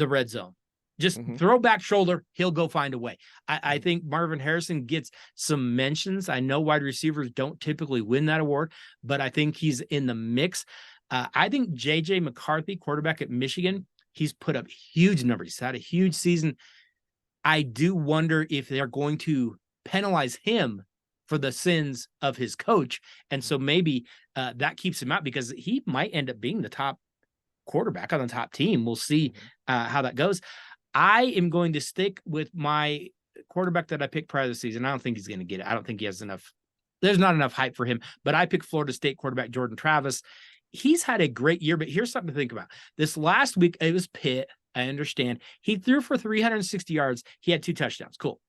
red zone. Just throw back shoulder, he'll go find a way. I think Marvin Harrison gets some mentions. I know wide receivers don't typically win that award, but I think he's in the mix. I think J.J. McCarthy, quarterback at Michigan, he's put up huge numbers. He's had a huge season. I do wonder if they're going to penalize him for the sins of his coach. And so maybe that keeps him out because he might end up being the top quarterback on the top team. We'll see how that goes. I am going to stick with my quarterback that I picked prior to the season. I don't think he's going to get it. I don't think he has enough. There's not enough hype for him, but I picked Florida State quarterback Jordan Travis. He's had a great year, but here's something to think about. This last week, it was Pitt. I understand. He threw for 360 yards. He had 2 touchdowns. Cool.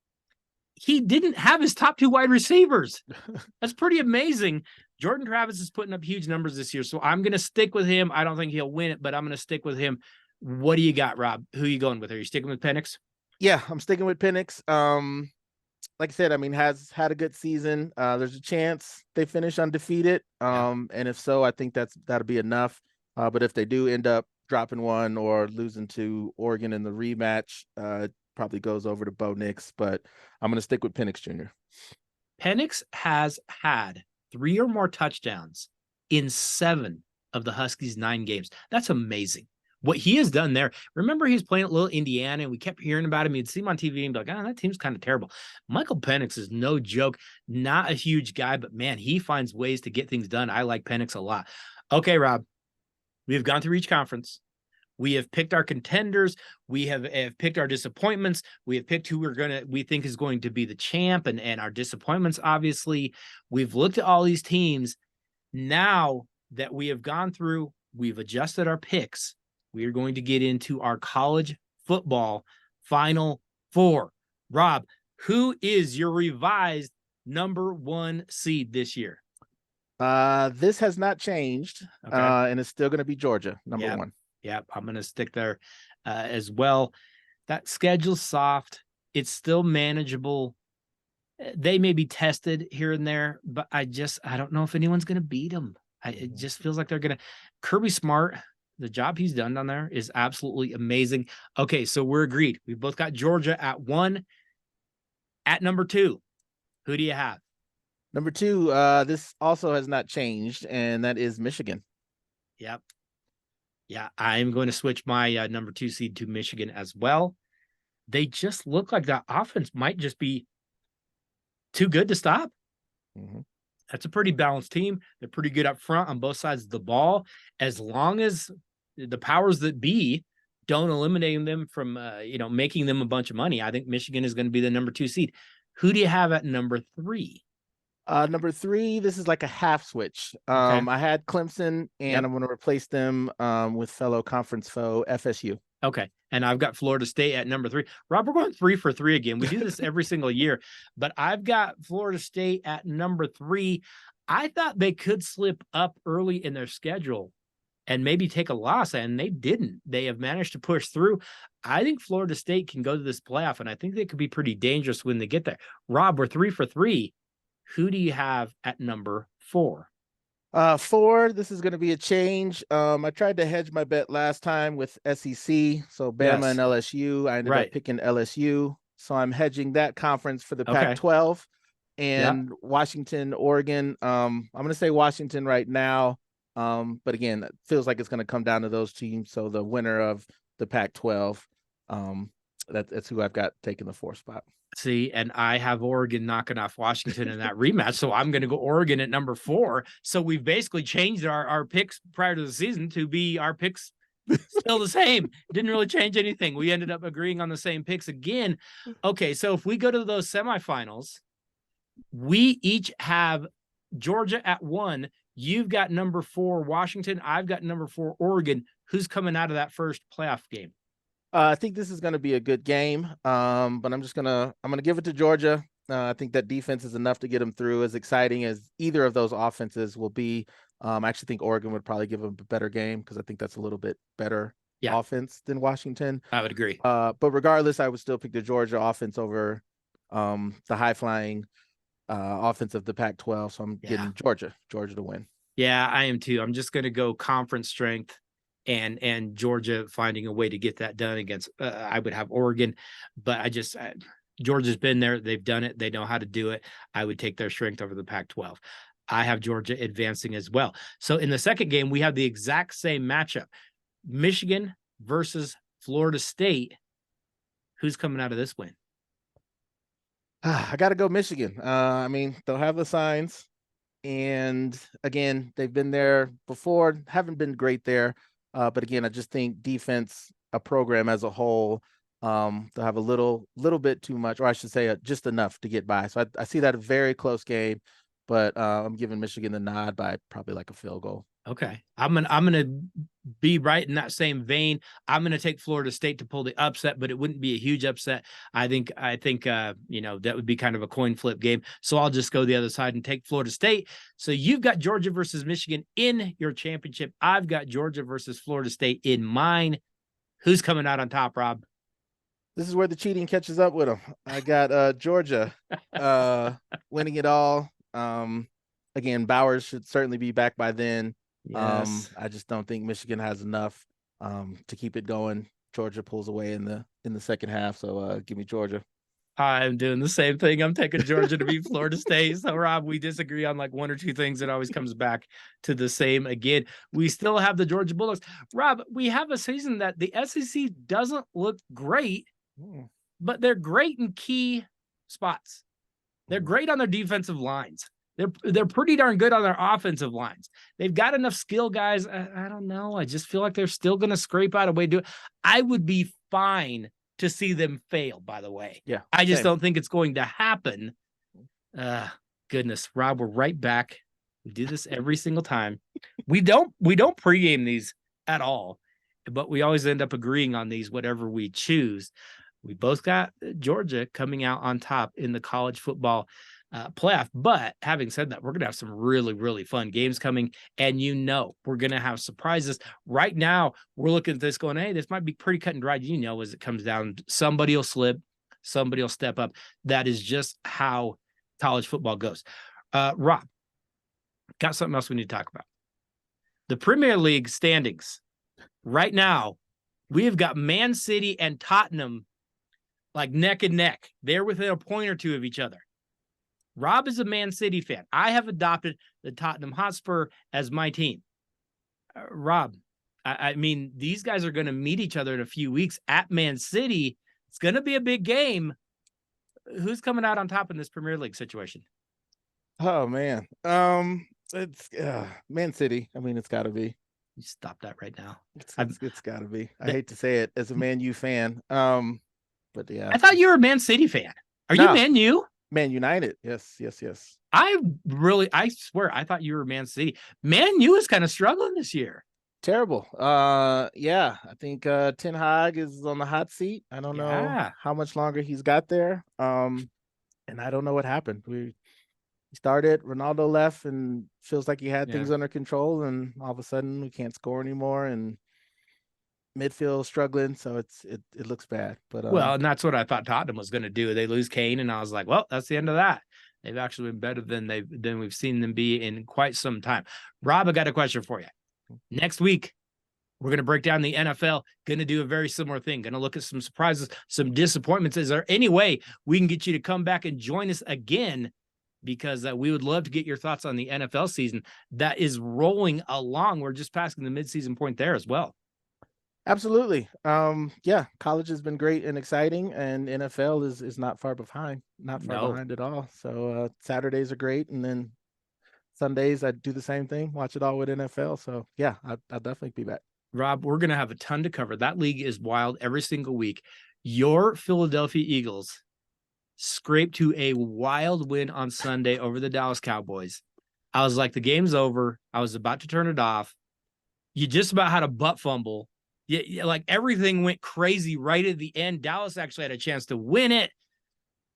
He didn't have his top 2 wide receivers. That's pretty amazing. Jordan Travis is putting up huge numbers this year, so I'm going to stick with him. I don't think he'll win it, but I'm going to stick with him. What do you got, Rob? Who are you going with? Are you sticking with Penix? Yeah, I'm sticking with Penix. Like I said, I mean, has had a good season. There's a chance they finish undefeated. And if so, I think that'll be enough. But if they do end up dropping one or losing to Oregon in the rematch, it probably goes over to Bo Nix. But I'm going to stick with Penix Jr. Penix has had 3 or more touchdowns in 7 of the Huskies' 9 games. That's amazing. What he has done there. Remember, he was playing at Little Indiana, and we kept hearing about him. You'd see him on TV and be like, that team's kind of terrible. Michael Penix is no joke. Not a huge guy, but man, he finds ways to get things done. I like Penix a lot. Okay, Rob, we have gone through each conference. We have picked our contenders. We have picked our disappointments. We have picked who we think is going to be the champ and our disappointments, obviously. We've looked at all these teams. Now that we have gone through, we've adjusted our picks. We are going to get into our college football Final Four. Rob, who is your revised number 1 seed this year? This has not changed, and it's still going to be Georgia, number 1. Yeah, I'm going to stick there as well. That schedule's soft. It's still manageable. They may be tested here and there, but I don't know if anyone's going to beat them. It just feels like they're going to. Kirby Smart, the job he's done down there is absolutely amazing. Okay, so we're agreed. We've both got Georgia at 1. At number 2, who do you have? Number 2, this also has not changed, and that is Michigan. Yep. Yeah, I'm going to switch my number 2 seed to Michigan as well. They just look like that offense might just be too good to stop. That's a pretty balanced team. They're pretty good up front on both sides of the ball. As long as the powers that be don't eliminate them from, making them a bunch of money, I think Michigan is going to be the number 2 seed. Who do you have at number 3? Number 3, this is like a half switch. Okay. I had Clemson, and I'm going to replace them with fellow conference foe FSU. Okay. And I've got Florida State at number 3. Rob, we're going 3 for 3 again. We do this every single year, but I've got Florida State at number 3. I thought they could slip up early in their schedule and maybe take a loss, and they didn't. They have managed to push through. I think Florida State can go to this playoff, and I think they could be pretty dangerous when they get there. Rob, we're 3 for 3. Who do you have at number 4? 4, this is going to be a change. I tried to hedge my bet last time with SEC, so Bama and LSU. I ended up picking LSU, so I'm hedging that conference for the Pac-12 and Washington, Oregon. I'm going to say Washington right now, but again, it feels like it's going to come down to those teams. So the winner of the Pac-12, that's who I've got taking the 4th spot. See, and I have Oregon knocking off Washington in that rematch, so I'm going to go Oregon at number 4. So we've basically changed our picks prior to the season to be our picks still the same. Didn't really change anything. We ended up agreeing on the same picks again. Okay, so if we go to those semifinals, we each have Georgia at 1. You've got number 4 Washington. I've got number 4 Oregon. Who's coming out of that first playoff game? I think this is going to be a good game, but I'm going to give it to Georgia. I think that defense is enough to get them through. As exciting as either of those offenses will be, I actually think Oregon would probably give them a better game because I think that's a little bit better offense than Washington. I would agree. But regardless, I would still pick the Georgia offense over the high-flying offense of the Pac-12. So I'm getting Georgia to win. Yeah, I am too. I'm just going to go conference strength. And Georgia finding a way to get that done against, I would have Oregon, but Georgia's been there. They've done it. They know how to do it. I would take their strength over the Pac-12. I have Georgia advancing as well. So in the second game, we have the exact same matchup. Michigan versus Florida State. Who's coming out of this win? I got to go Michigan. They'll have the signs. And again, they've been there before, haven't been great there. But again, I just think defense, a program as a whole, they'll have a little bit too much, or I should say just enough to get by. So I see that a very close game, but I'm giving Michigan the nod by probably like a field goal. Okay. I'm gonna be right in that same vein. I'm gonna take Florida State to pull the upset, but it wouldn't be a huge upset. I think that would be kind of a coin flip game. So I'll just go the other side and take Florida State. So you've got Georgia versus Michigan in your championship. I've got Georgia versus Florida State in mine. Who's coming out on top, Rob? This is where the cheating catches up with them. I got Georgia winning it all. Again, Bowers should certainly be back by then. Yes. I just don't think Michigan has enough to keep it going. Georgia pulls away in the second half, so give me Georgia. I'm doing the same thing. I'm taking Georgia to beat Florida State. So, Rob, we disagree on like one or two things. It always comes back to the same again. We still have the Georgia Bulldogs. Rob, we have a season that the SEC doesn't look great, but they're great in key spots. They're great on their defensive lines. They're pretty darn good on their offensive lines. They've got enough skill guys. I don't know. I just feel like they're still going to scrape out a way to do it. I would be fine to see them fail, by the way. Yeah. I just don't think it's going to happen. Goodness, Rob, we're right back. We do this every single time. We don't pregame these at all, but we always end up agreeing on these, whatever we choose. We both got Georgia coming out on top in the college football playoff. But having said that, we're going to have some really, really fun games coming. And we're going to have surprises. Right now, we're looking at this going, hey, this might be pretty cut and dried. As it comes down, somebody will slip, somebody will step up. That is just how college football goes. Rob, got something else we need to talk about. The Premier League standings. Right now, we have got Man City and Tottenham like neck and neck. They're within a point or two of each other. Rob is a Man City fan. I have adopted the Tottenham Hotspur as my team. Rob, I mean, these guys are going to meet each other in a few weeks at Man City. It's going to be a big game. Who's coming out on top in this Premier League situation? Oh man, it's Man City. I mean, it's got to be. You stop that right now. It's got to be. I hate to say it as a Man U fan. But yeah, I thought you were a Man City fan. Are you Man U? Man United. Yes. I swear, I thought you were Man City. Man U is kind of struggling this year. Terrible. Yeah, I think Ten Hag is on the hot seat. I don't know how much longer he's got there. And I don't know what happened. We started, Ronaldo left, and feels like he had things under control, and all of a sudden we can't score anymore, and midfield struggling, so it looks bad. But well, and that's what I thought Tottenham was going to do. They lose Kane, and I was like, well, that's the end of that. They've actually been better than we've seen them be in quite some time. Rob, I got a question for you. Next week, we're going to break down the NFL, going to do a very similar thing, going to look at some surprises, some disappointments. Is there any way we can get you to come back and join us again? Because we would love to get your thoughts on the NFL season that is rolling along. We're just passing the midseason point there as well. Absolutely. Yeah, college has been great and exciting, and NFL is not far behind, behind at all. So Saturdays are great, and then Sundays I do the same thing, watch it all with NFL. So yeah, I'll definitely be back. Rob, we're going to have a ton to cover. That league is wild every single week. Your Philadelphia Eagles scraped to a wild win on Sunday over the Dallas Cowboys. I was like, the game's over. I was about to turn it off. You just about had a butt fumble. Yeah, like everything went crazy right at the end. Dallas actually had a chance to win it.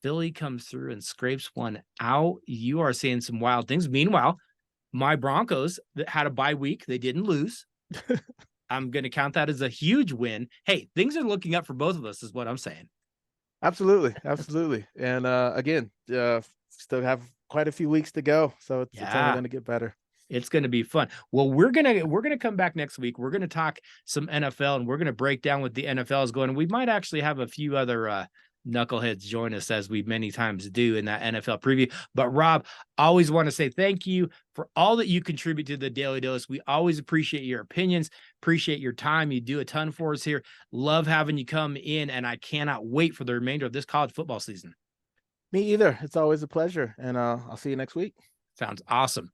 Philly comes through and scrapes one out. You are seeing some wild things. Meanwhile, my Broncos that had a bye week, they didn't lose. I'm going to count that as a huge win. Hey, things are looking up for both of us is what I'm saying. Absolutely. And again, still have quite a few weeks to go, so it's only going to get better. It's going to be fun. Well, we're gonna come back next week. We're going to talk some NFL, and we're going to break down what the NFL is going. And we might actually have a few other knuckleheads join us, as we many times do in that NFL preview. But Rob, always want to say thank you for all that you contribute to the Daily Dose. We always appreciate your opinions, appreciate your time. You do a ton for us here. Love having you come in, and I cannot wait for the remainder of this college football season. Me either. It's always a pleasure, and I'll see you next week. Sounds awesome.